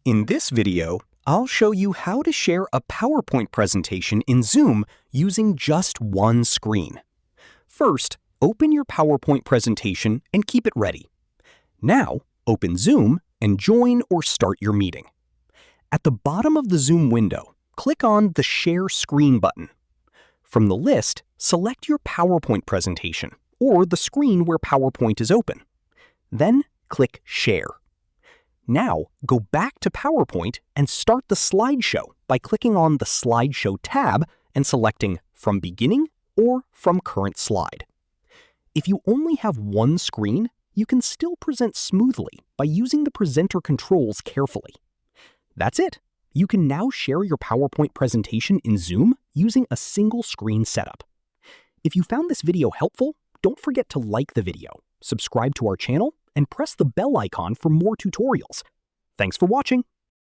In this video, I'll show you how to share a PowerPoint presentation in Zoom using just one screen. First, open your PowerPoint presentation and keep it ready. Now, open Zoom and join or start your meeting. At the bottom of the Zoom window, click on the Share Screen button. From the list, select your PowerPoint presentation or the screen where PowerPoint is open. Then, click Share. Now, go back to PowerPoint and start the slideshow by clicking on the Slideshow tab and selecting From Beginning or From Current Slide. If you only have one screen, you can still present smoothly by using the presenter controls carefully. That's it. You can now share your PowerPoint presentation in Zoom using a single screen setup. If you found this video helpful, don't forget to like the video, subscribe to our channel, and press the bell icon for more tutorials. Thanks for watching.